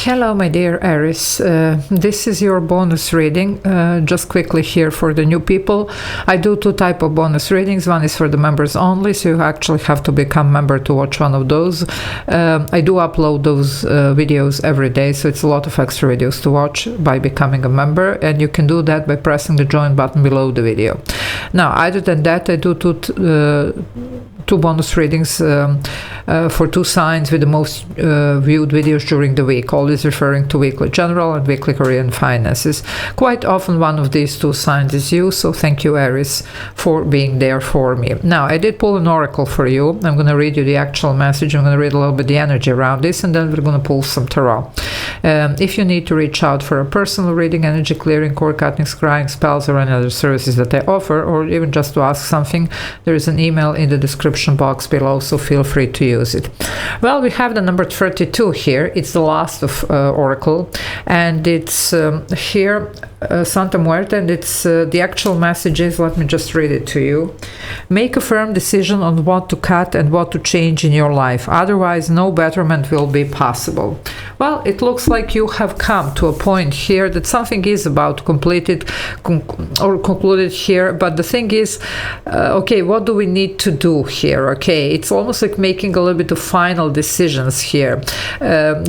Hello, my dear Aries. This is your bonus reading. Just quickly here for the new people. I do two types of bonus readings. One is for the members only, so you actually have to become member to watch one of those. I do upload those videos every day, so it's a lot of extra videos to watch by becoming a member, and you can do that by pressing the join button below the video. Now, other than that, I do two bonus readings for two signs with the most viewed videos during the week, always referring to weekly general and weekly career and finances. Quite often one of these two signs is you, so thank you, Aries, for being there for me. Now, I did pull an oracle for you. I'm going to read you the actual message. I'm going to read a little bit the energy around this, and then we're going to pull some tarot. If you need to reach out for a personal reading, energy clearing, cord cutting, scrying, spells, or any other services that I offer, or even just to ask something, there is an email in the description box below, so feel free to use it. Well, we have the number 32 here. It's the last of oracle, and it's here Santa Muerte, and it's the actual message is, let me just read it to you. Make a firm decision on what to cut and what to change in your life, otherwise no betterment will be possible. Well, it looks like you have come to a point here that something is about completed or concluded here, but the thing is, okay, what do we need to do here? Okay, it's almost like making a little bit of final decisions here,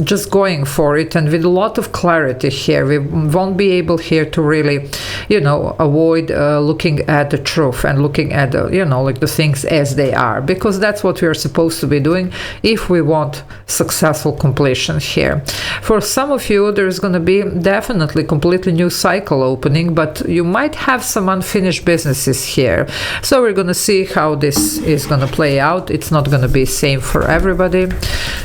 just going for it, and with a lot of clarity here. We won't be able here to really, avoid looking at the truth and looking at like the things as they are, because that's what we are supposed to be doing if we want successful completion here. For some of you, there's going to be definitely completely new cycle opening, but you might have some unfinished businesses here. So we're going to see how this is going to play out. It's not going to be same for everybody.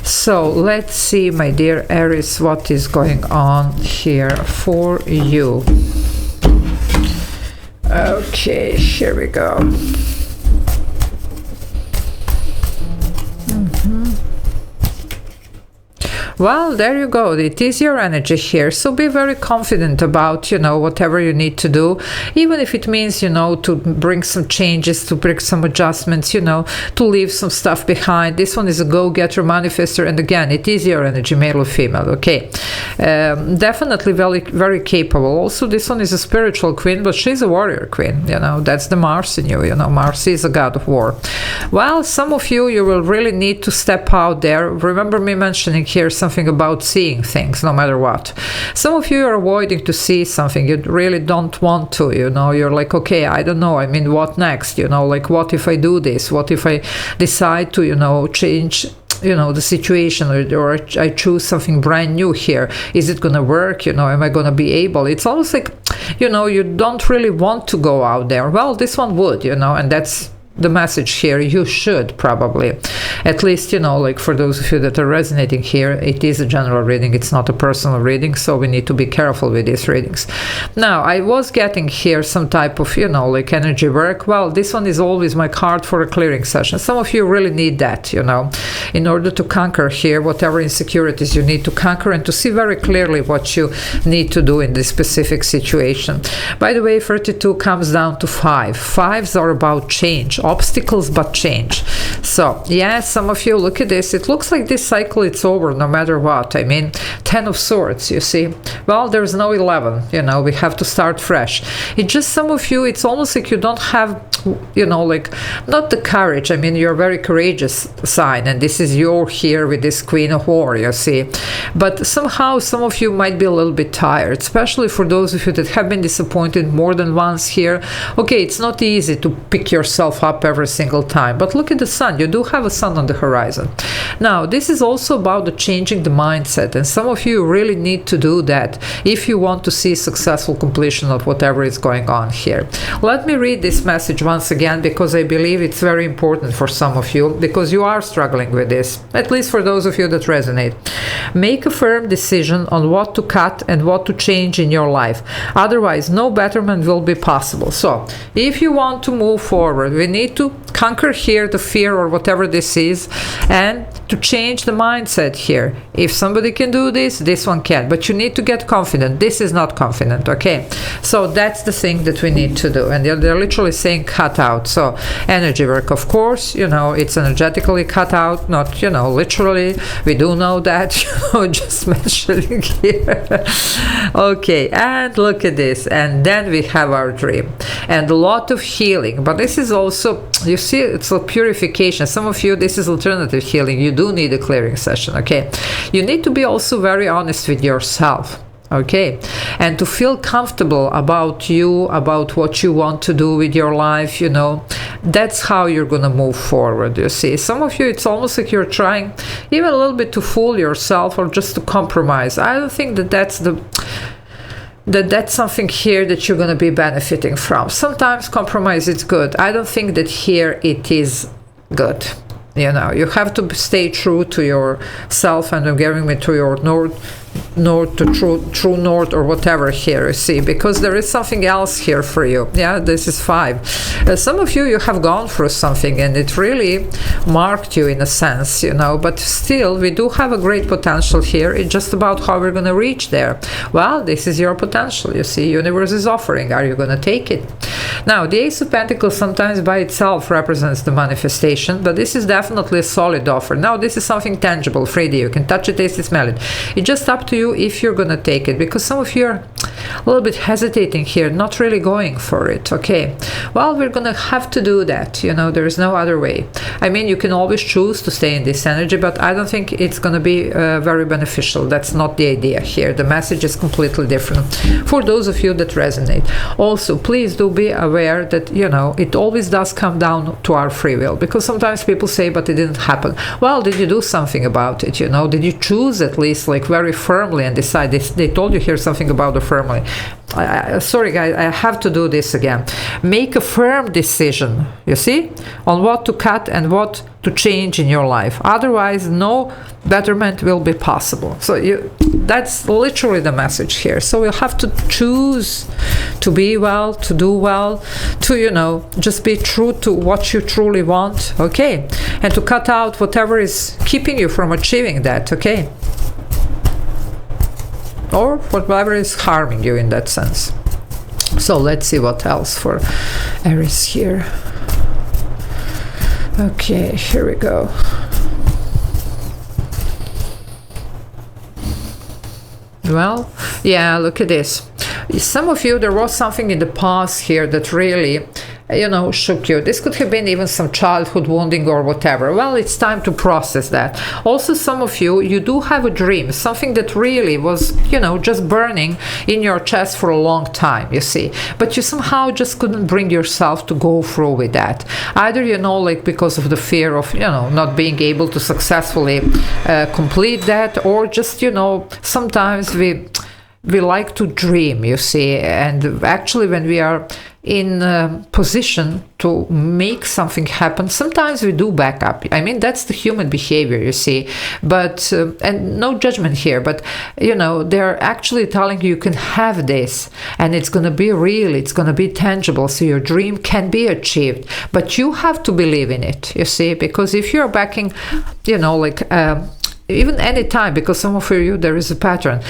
So let's see, my dear Aries, what is going on here for you. Okay, here we go. Well, there you go. It is your energy here. So be very confident about, whatever you need to do, even if it means, to bring some changes, to bring some adjustments, to leave some stuff behind. This one is a go-getter, manifester. And again, it is your energy, male or female. Okay. Definitely very, very capable. Also, this one is a spiritual queen, but she's a warrior queen. That's the Mars in you. Mars is a god of war. Well, some of you will really need to step out there. Remember me mentioning here something about seeing things no matter what. Some of you are avoiding to see something. You really don't want to, you're like, okay, I don't know, what next, like, what if I do this, what if I decide to change the situation, or I choose something brand new here. Is it gonna work? Am I gonna be able? It's almost like you don't really want to go out there. Well, this one would, and that's the message here. You should probably, at least, like for those of you that are resonating here, it is a general reading, it's not a personal reading, so we need to be careful with these readings. Now, I was getting here some type of, like energy work. Well, this one is always my card for a clearing session. Some of you really need that, in order to conquer here whatever insecurities you need to conquer, and to see very clearly what you need to do in this specific situation. By the way, 32 comes down to 5. Fives are about change. Obstacles, but change. So yeah, some of you, look at this. It looks like this cycle, it's over no matter what. 10 of swords, you see. Well, there's no 11, we have to start fresh. It's just some of you, it's almost like you don't have, like, not the courage. You're a very courageous sign, and this is you're here with this Queen of War, you see. But somehow some of you might be a little bit tired, especially for those of you that have been disappointed more than once here. Okay, it's not easy to pick yourself up every single time, but look at the sun. You do have a sun on the horizon. Now, this is also about the changing the mindset, and some of you really need to do that if you want to see successful completion of whatever is going on here. Let me read this message once again, because I believe it's very important for some of you, because you are struggling with this, at least for those of you that resonate. Make a firm decision on what to cut and what to change in your life, otherwise no betterment will be possible. So if you want to move forward, we need to conquer here the fear or whatever this is, and to change the mindset here. If somebody can do this, this one can, but you need to get confident. This is not confident, okay? So that's the thing that we need to do, and they're literally saying cut out. So energy work, of course, you know, it's energetically cut out, not, you know, literally. We do know that, you know, just mentioning here. Okay, and look at this, and then we have our dream and a lot of healing. But this is also, you see, it's a purification. Some of you, this is alternative healing. You do need a clearing session, okay? You need to be also very honest with yourself, okay? And to feel comfortable about you, about what you want to do with your life, you know, that's how you're gonna move forward, you see. Some of you, it's almost like you're trying even a little bit to fool yourself or just to compromise. I don't think that that's something here that you're going to be benefiting from. Sometimes compromise is good. I don't think that here it is good. You know, you have to stay true to yourself, and I'm giving me to your north to true north or whatever here, you see, because there is something else here for you. Yeah, this is 5. Some of you have gone through something and it really marked you in a sense, you know, but still we do have a great potential here. It's just about how we're going to reach there. Well, this is your potential, you see. Universe is offering. Are you going to take it? Now, the Ace of Pentacles sometimes by itself represents the manifestation, but this is definitely a solid offer. Now, this is something tangible, 3D. You can touch it, taste it, smell it. It's just up to you if you're going to take it, because some of you are a little bit hesitating here, not really going for it, okay? Well, we're going to have to do that, you know, there is no other way. I mean, you can always choose to stay in this energy, but I don't think it's going to be very beneficial. That's not the idea here. The message is completely different for those of you that resonate. Also, please do be aware that, you know, it always does come down to our free will, because sometimes people say, but it didn't happen. Well, did you do something about it, you know? Did you choose at least like very firmly and decide? They told you here something about the firmly. Sorry guys, I have to do this again. Make a firm decision, you see, on what to cut and what to change in your life. Otherwise, no betterment will be possible. So that's literally the message here. So you have to choose to be well, to do well, to, you know, just be true to what you truly want, okay? And to cut out whatever is keeping you from achieving that, okay? Or whatever is harming you in that sense. So let's see what else for Aries here. Okay, here we go. Well, yeah, look at this. Some of you, there was something in the past here that really, you know, shook you. This could have been even some childhood wounding or whatever. Well, it's time to process that. Also, some of you, you do have a dream, something that really was, you know, just burning in your chest for a long time, you see. But you somehow just couldn't bring yourself to go through with that. Either, you know, like because of the fear of, you know, not being able to successfully complete that, or just, you know, sometimes we like to dream, you see, and actually when we are in a position to make something happen, sometimes we do back up. I mean, that's the human behavior, you see, but and no judgment here, but you know, they're actually telling you can have this and it's going to be real, it's going to be tangible, so your dream can be achieved, but you have to believe in it, you see, because if you're backing, you know, like even any time, because some of you, there is a pattern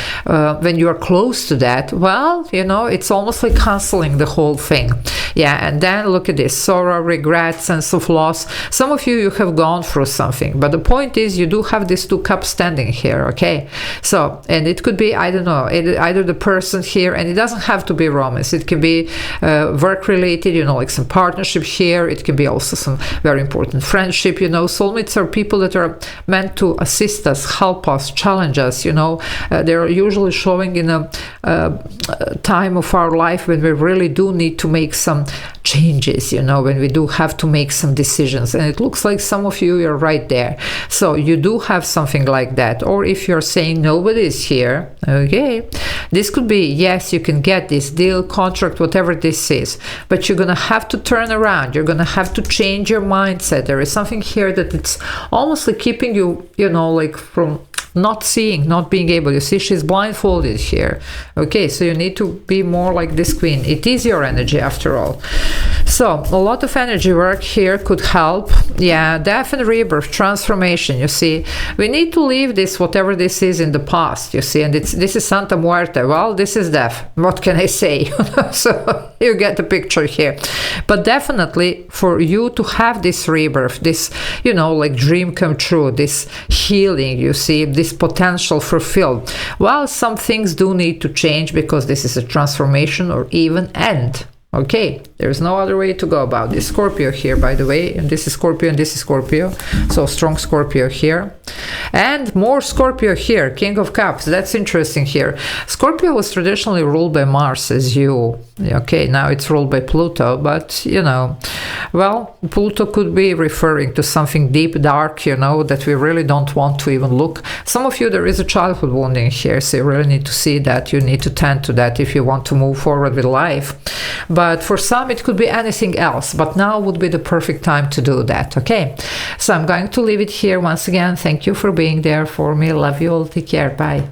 when you are close to that, well, you know, it's almost like canceling the whole thing. Yeah, and then look at this: sorrow, regret, sense of loss. Some of you have gone through something, but the point is you do have these 2 cups standing here, okay? So, and it could be, I don't know, either the person here, and it doesn't have to be romance, it can be work related, you know, like some partnership here, it can be also some very important friendship, you know. Soulmates are people that are meant to assist us, help us, challenge us, you know. They're usually showing in a time of our life when we really do need to make some changes, you know, when we do have to make some decisions, and it looks like some of you are right there. So you do have something like that. Or if you're saying nobody is here, okay, This could be, yes, you can get this deal, contract, whatever this is, but you're gonna have to turn around. You're gonna have to change your mindset. There is something here that it's almost like keeping you, you know, like from not seeing, not being able. You see, she's blindfolded here. Okay, so you need to be more like this queen. It is your energy after all. So a lot of energy work here could help. Yeah, death and rebirth, transformation. You see, we need to leave this, whatever this is, in the past. You see, and this is Santa Muerte. Well, this is death. What can I say? So you get the picture here. But definitely for you to have this rebirth, this, you know, like dream come true, this healing, you see, this potential fulfilled, well, some things do need to change, because this is a transformation or even end. Okay, there's no other way to go about this. Scorpio here, by the way, and this is Scorpio and this is Scorpio, so strong Scorpio here. And more Scorpio here, King of Cups. That's interesting here. Scorpio was traditionally ruled by Mars, as you, okay, now it's ruled by Pluto, but, you know, well, Pluto could be referring to something deep, dark, you know, that we really don't want to even look. Some of you, there is a childhood wounding here, so you really need to see that. You need to tend to that if you want to move forward with life. But for some, it could be anything else. But now would be the perfect time to do that, okay? So I'm going to leave it here. Once again, thank you for being there for me. Love you all. Take care. Bye.